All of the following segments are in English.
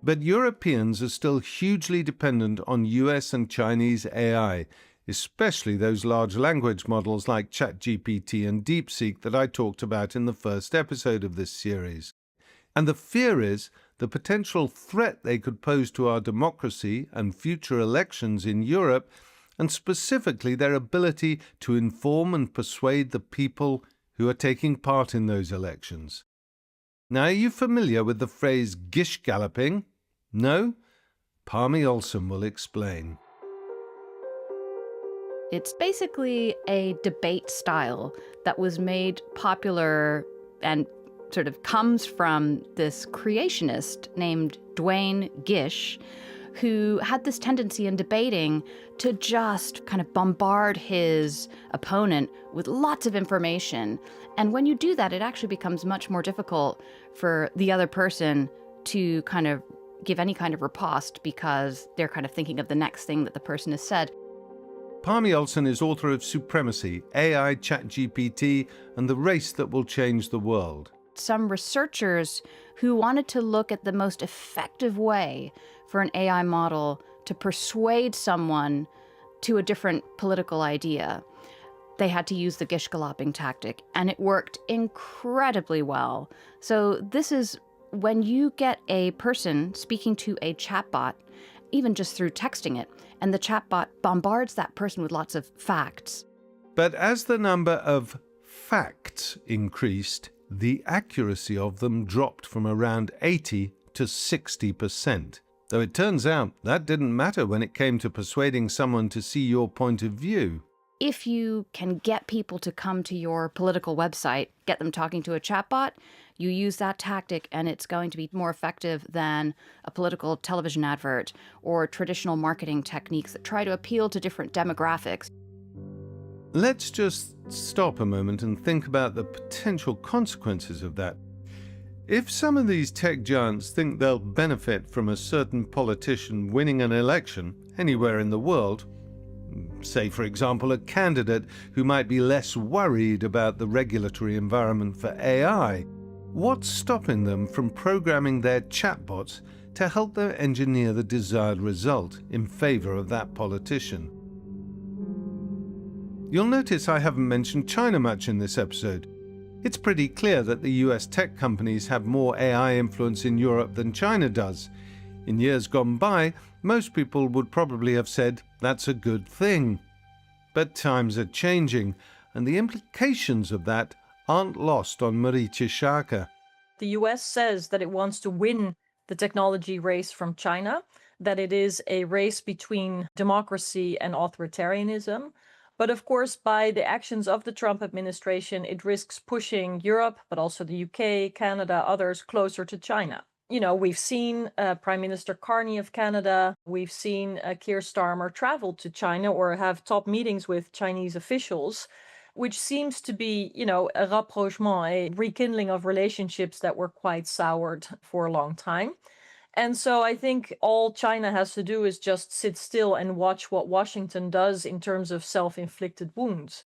But Europeans are still hugely dependent on US and Chinese AI, especially those large language models like ChatGPT and DeepSeek that I talked about in the first episode of this series. And the fear is the potential threat they could pose to our democracy and future elections in Europe, and specifically their ability to inform and persuade the people who are taking part in those elections. Now, are you familiar with the phrase gish galloping? No? Parmi Olsen will explain. It's basically a debate style that was made popular and sort of comes from this creationist named Duane Gish, who had this tendency in debating to just kind of bombard his opponent with lots of information. And when you do that, it actually becomes much more difficult for the other person to kind of give any kind of riposte because they're kind of thinking of the next thing that the person has said. Parmi Olsen is author of Supremacy, AI, ChatGPT, and the Race That Will Change the World. Some researchers who wanted to look at the most effective way for an AI model to persuade someone to a different political idea. They had to use the gish galloping tactic, and it worked incredibly well. So this is when you get a person speaking to a chatbot, even just through texting it, and the chatbot bombards that person with lots of facts. But as the number of facts increased, the accuracy of them dropped from around 80 to 60%. Though it turns out that didn't matter when it came to persuading someone to see your point of view. If you can get people to come to your political website, get them talking to a chatbot, you use that tactic and it's going to be more effective than a political television advert or traditional marketing techniques that try to appeal to different demographics. Let's just stop a moment and think about the potential consequences of that. If some of these tech giants think they'll benefit from a certain politician winning an election anywhere in the world, say, for example, a candidate who might be less worried about the regulatory environment for AI, what's stopping them from programming their chatbots to help them engineer the desired result in favor of that politician? You'll notice I haven't mentioned China much in this episode. It's pretty clear that the US tech companies have more AI influence in Europe than China does. In years gone by, most people would probably have said that's a good thing. But times are changing, and the implications of that aren't lost on Marietje Schaake. The US says that it wants to win the technology race from China, that it is a race between democracy and authoritarianism. But of course, by the actions of the Trump administration, it risks pushing Europe, but also the UK, Canada, others closer to China. You know, we've seen Prime Minister Carney of Canada, we've seen Keir Starmer travel to China or have top meetings with Chinese officials, which seems to be, you know, a rapprochement, a rekindling of relationships that were quite soured for a long time. And so I think all China has to do is just sit still and watch what Washington does in terms of self-inflicted wounds.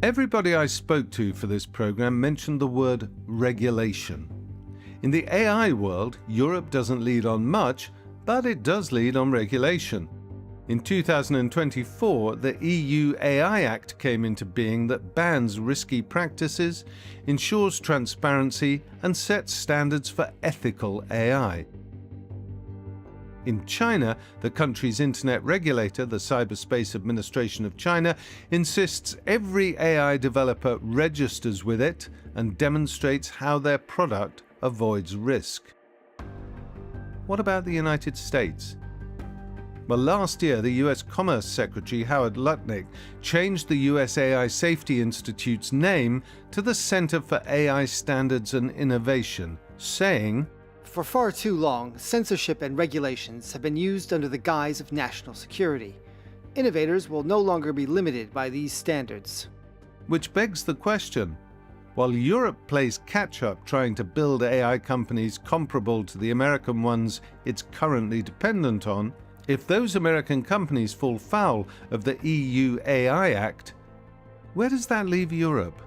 Everybody I spoke to for this program mentioned the word regulation. In the AI world, Europe doesn't lead on much, but it does lead on regulation. In 2024, the EU AI Act came into being that bans risky practices, ensures transparency, and sets standards for ethical AI. In China, the country's internet regulator, the Cyberspace Administration of China, insists every AI developer registers with it and demonstrates how their product avoids risk. What about the United States? Well, last year, the US Commerce Secretary Howard Lutnick changed the US AI Safety Institute's name to the Center for AI Standards and Innovation, saying, "For far too long, censorship and regulations have been used under the guise of national security. Innovators will no longer be limited by these standards." Which begs the question, while Europe plays catch-up trying to build AI companies comparable to the American ones it's currently dependent on, if those American companies fall foul of the EU AI Act, where does that leave Europe?